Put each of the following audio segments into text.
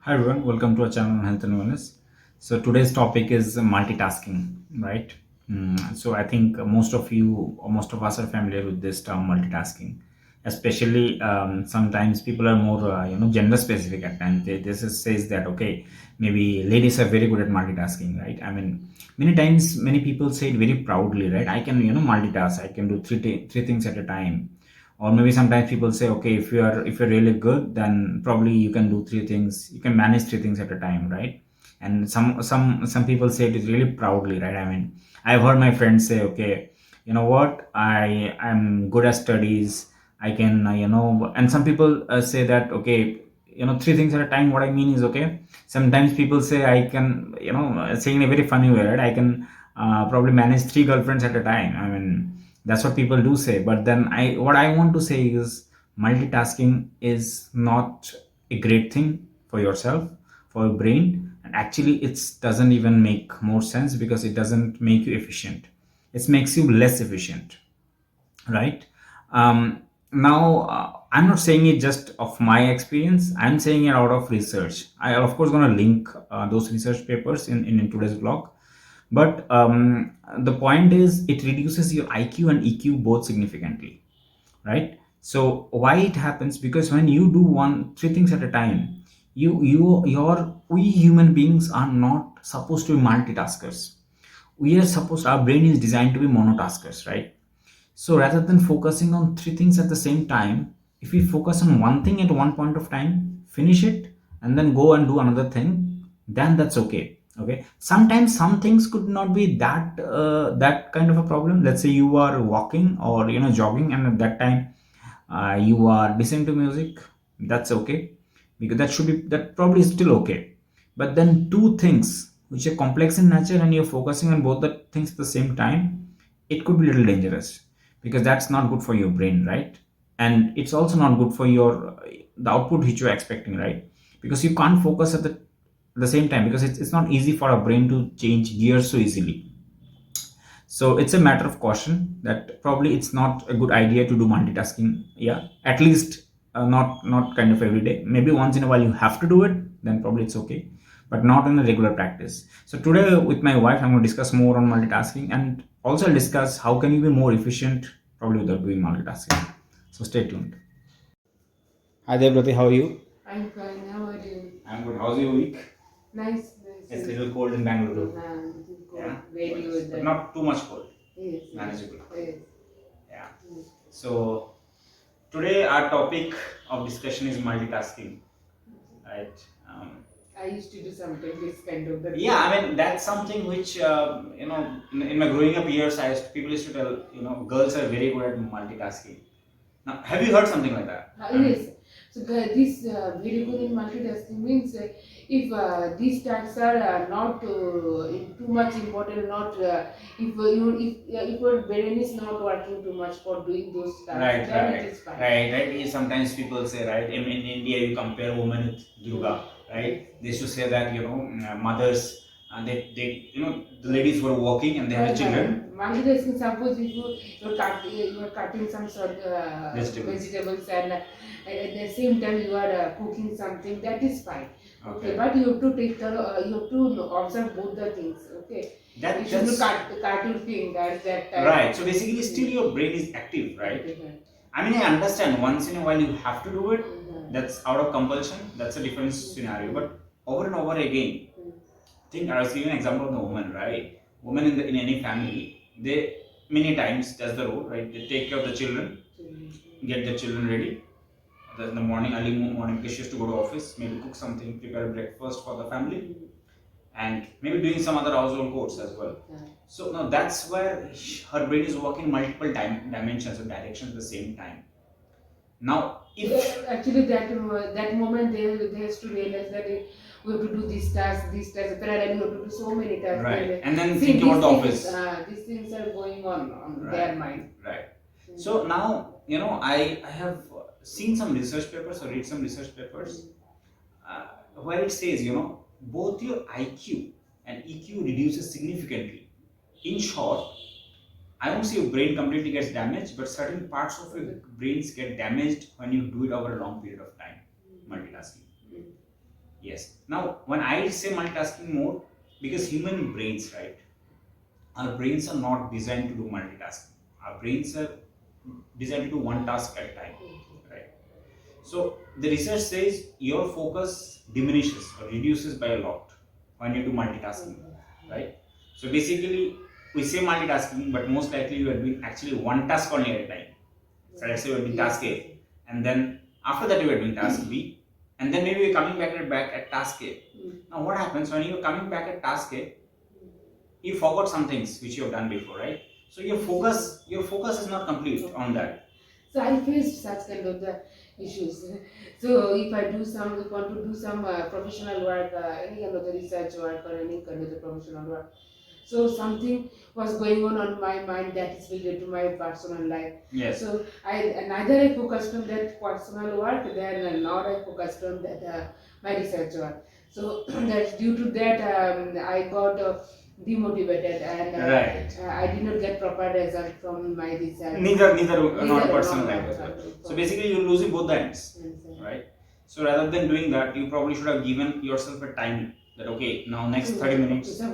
Hi everyone, welcome to our channel on Health and Wellness. So today's topic is multitasking, right? So I think most of you or most of us are familiar with this term multitasking. Especially sometimes people are more gender specific at times. Says that okay, maybe ladies are very good at multitasking, right? I mean, many times many people say it very proudly, right? I can multitask. I can do three things at a time. Or maybe sometimes people say okay, if you're really good, then probably you can do three things, you can manage three things at a time, right? And some people say it really proudly, right? I mean, I've heard my friends say okay, you know what, I'm good at studies, I can and some people say that okay, three things at a time, what I mean is okay, sometimes people say I can saying in a very funny way, right? I can probably manage three girlfriends at a time. I mean, that's what people do say, but then what I want to say is multitasking is not a great thing for yourself, for your brain, and actually it doesn't even make more sense because it doesn't make you efficient, it makes you less efficient, right? Now I'm not saying it just of my experience, I'm saying it out of research. I of course going to link those research papers in today's blog. But the point is it reduces your IQ and EQ both significantly, right? So why it happens? Because when you do three things at a time, we human beings are not supposed to be multitaskers. We are supposed, our brain is designed to be monotaskers, right? So rather than focusing on three things at the same time, if we focus on one thing at one point of time, finish it, and then go and do another thing, then that's okay. Okay. Sometimes some things could not be that kind of a problem. Let's say you are walking or jogging, and at that time you are listening to music. That's okay, because that probably is still okay. But then two things which are complex in nature and you're focusing on both the things at the same time, it could be a little dangerous, because that's not good for your brain, right? And it's also not good for your the output which you're expecting, right? Because you can't focus at the same time, because it's not easy for a brain to change gears so easily. So it's a matter of caution that probably it's not a good idea to do multitasking, yeah, at least not kind of every day. Maybe once in a while you have to do it, then probably it's okay, but not in a regular practice. So today with my wife I'm going to discuss more on multitasking, and also I'll discuss how can you be more efficient probably without doing multitasking. So stay tuned. Hi there, Prati, how are you? I'm fine. How are you? I'm good. How's your week? Nice, nice. It's a little cold in Bangalore. It is cold. Yeah, Very good. but not too much cold. Yes, Manageable. yes. Yeah. Yes. So today our topic of discussion is multitasking, right? I used to do something this kind of the Yeah, I mean that's something which in my growing up years, people used to tell girls are very good at multitasking. Now, have you heard something like that? Yes. So this very good in multitasking means if these tasks are not too much important, not if your brain is not working too much for doing those tasks, Right, then right, it is fine. right. Sometimes people say, right, in India you compare women with Durga, right? They used to say that mothers, and the ladies were working and they had children. Multitasking, suppose if you are cutting some sort vegetables and at the same time you are cooking something, that is fine. Okay, but you have to you have to observe both the things. Okay, you should cut your fingers that time. Right. So basically, still your brain is active, right? I mean, I understand once in a while you have to do it. That's out of compulsion. That's a different scenario. But over and over again, think I was giving an example of the woman, right? Women in any family, they many times that's the rule, right? They take care of the children, get the children ready. In the morning, early morning, because she has to go to office, maybe cook something, prepare breakfast for the family, and maybe doing some other household chores as well. So now that's where her brain is working multiple dimensions or directions at the same time. Now, if actually that moment they has to realize that we have to do this task, parallel we have to do so many tasks. Right, and then think about the office. These things are going on Right. their mind. Right. So now I have seen some research papers or read some research papers where it says both your IQ and EQ reduces significantly. In short, I won't say your brain completely gets damaged, but certain parts of your brains get damaged when you do it over a long period of time. Multitasking. Yes. Now, when I say multitasking mode, because human brains, right? Our brains are not designed to do multitasking. Our brains are designed to do one task at a time, right? So the research says your focus diminishes or reduces by a lot when you do multitasking, right? So basically, we say multitasking, but most likely you are doing actually one task only at a time. So let's say you're doing task A, and then after that you are doing task B, and then maybe you're coming back at task A. Now what happens when you're coming back at task A? You forgot some things which you have done before, right? So your focus is not complete on that. So I faced such kind of the issues. So if I do some, if want to do some professional work, any kind of the research work or any kind of the professional work, so something was going on my mind that is related to my personal life. Yes. So I neither I focused on that personal work, then now I focused on that my research work. So that's due to that I got demotivated and Right. I did not get proper result from my research. Neither not Neither, personal no, life as no, well. no, So no. basically you're losing both the ends, Yes, sir. right? So rather than doing that, you probably should have given yourself a time that okay, now next 30 minutes. So,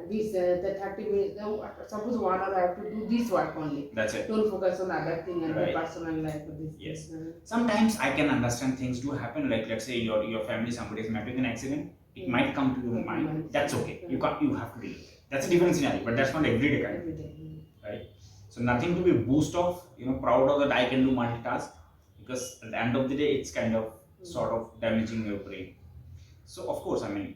this the 30 minutes. Suppose 1 hour I have to do this work only. That's it. Don't focus on other thing and Right. the personal life of this. Yes. thing. Sometimes I can understand things do happen. Like let's say your family somebody is met with an accident. It might come to your mind. That's okay. You have to deal with it. That's a different scenario, but that's not everyday kind, Every day. right? So nothing to be boast of. Proud of that I can do multitask, because at the end of the day, it's kind of sort of damaging your brain. So of course, I mean,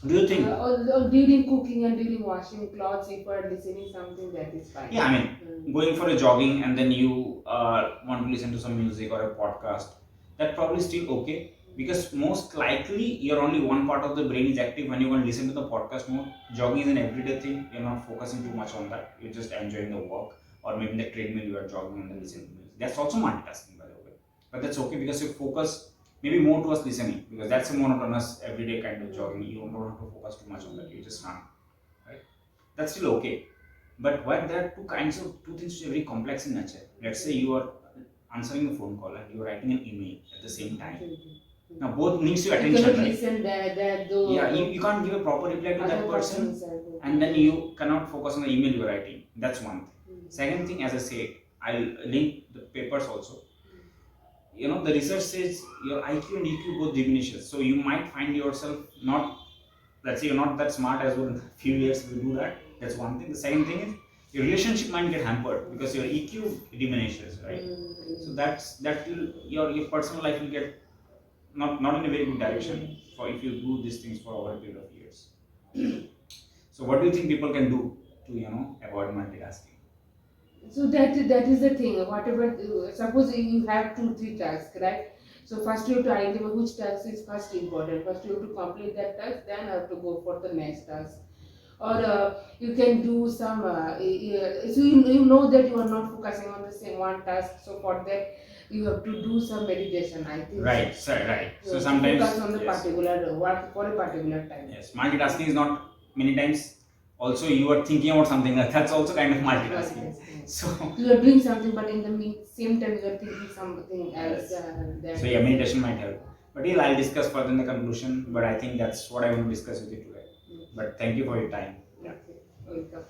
do you think? Or during cooking and during washing clothes, if you are listening something, that is fine. Yeah, I mean, going for a jogging and then you want to listen to some music or a podcast, that probably still okay, because most likely your only one part of the brain is active when you want to listen to the podcast mode. Jogging is an everyday thing. You're not focusing too much on that. You're just enjoying the walk, or maybe the treadmill you are jogging and then listening to music. That's also multitasking, by the way. But that's okay because you focus maybe more towards listening, because that's a monotonous everyday kind of jogging. You don't have to focus too much on that. You just run, right? That's still okay. But what there are two things which are very complex in nature. Let's say you are answering a phone call and you are writing an email at the same time. Now both needs your You attention, cannot right? listen that though. Yeah, you can't give a proper reply to that person, and then you cannot focus on the email you are writing. That's one thing. Second thing, as I said, I'll link the papers also. The research says your IQ and EQ both diminishes. So you might find yourself not, let's say you're not that smart as well in a few years if you do that. That's one thing. The second thing is your relationship might get hampered because your EQ diminishes, right? So that will your personal life will get not in a very good direction for if you do these things for over a period of years. So what do you think people can do to avoid multitasking? So that is the thing. Whatever, suppose you have 2 3 tasks, right? So first you have to identify which task is first important. First you have to complete that task, then you have to go for the next task. Or you can do some. So you know that you are not focusing on the same one task. So for that you have to do some meditation. I think. Right, sir. Right. So To sometimes focus on the yes. particular work for a particular time. Yes, multitasking is not many times. Also, you are thinking about something that's also kind of multitasking. So you are doing something, but in the same time you are thinking something else. So yeah, meditation might help. But yeah, I'll discuss further in the conclusion. But I think that's what I want to discuss with you today. But thank you for your time. Yeah. Okay. Welcome.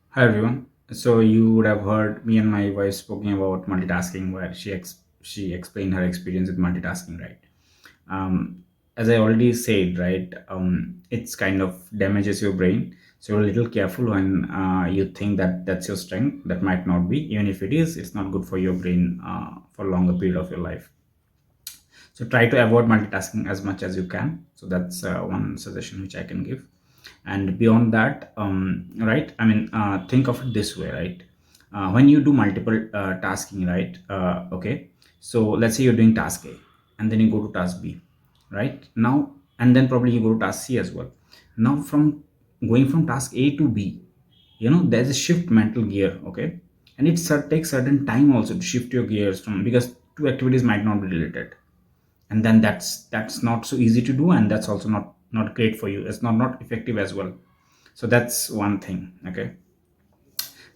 Hi everyone. So you would have heard me and my wife speaking about multitasking, where she explained her experience with multitasking, right? As I already said, right, it's kind of damages your brain. So you're a little careful when you think that that's your strength. That might not be. Even if it is, it's not good for your brain for a longer period of your life. So try to avoid multitasking as much as you can. So that's one suggestion which I can give. And beyond that, right, I mean, think of it this way, right? When you do multiple tasking, right, okay, so let's say you're doing task A and then you go to task B, right now, and then probably you go to task C as well. Now from going from task A to B, there's a shift mental gear, okay, and takes certain time also to shift your gears from, because two activities might not be related, and then that's not so easy to do, and that's also not great for you. It's not effective as well. So that's one thing, okay.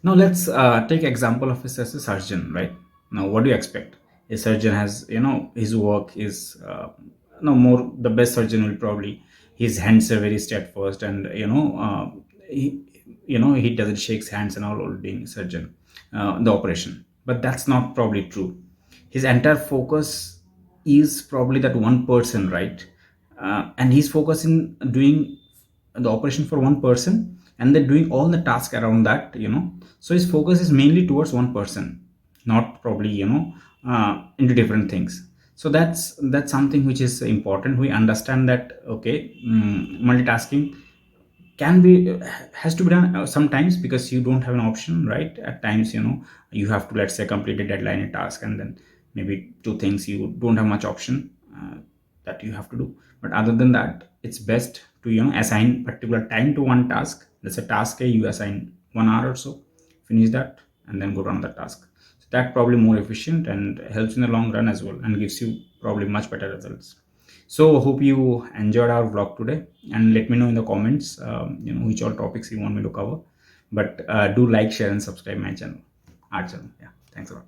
Now let's take example of as a surgeon, right? Now, what do you expect? A surgeon has, his work is, no more. The best surgeon will probably, his hands are very steadfast, and he, he doesn't shakes hands and all while being surgeon, the operation. But that's not probably true. His entire focus is probably that one person, right? And he's focusing doing the operation for one person, and then doing all the task around that, so his focus is mainly towards one person, not probably, into different things. So that's something which is important. We understand that, okay, multitasking can be, has to be done sometimes, because you don't have an option, right? At times, you have to, let's say, complete a deadline, a task, and then maybe two things, you don't have much option that you have to do. But other than that, it's best to, assign particular time to one task. Let's say task A, you assign 1 hour or so, finish that, and then go to another task. So that probably more efficient and helps in the long run as well, and gives you probably much better results. So hope you enjoyed our vlog today, and let me know in the comments, which all topics you want me to cover. But do like, share, and subscribe my channel, our channel. Yeah, thanks a lot.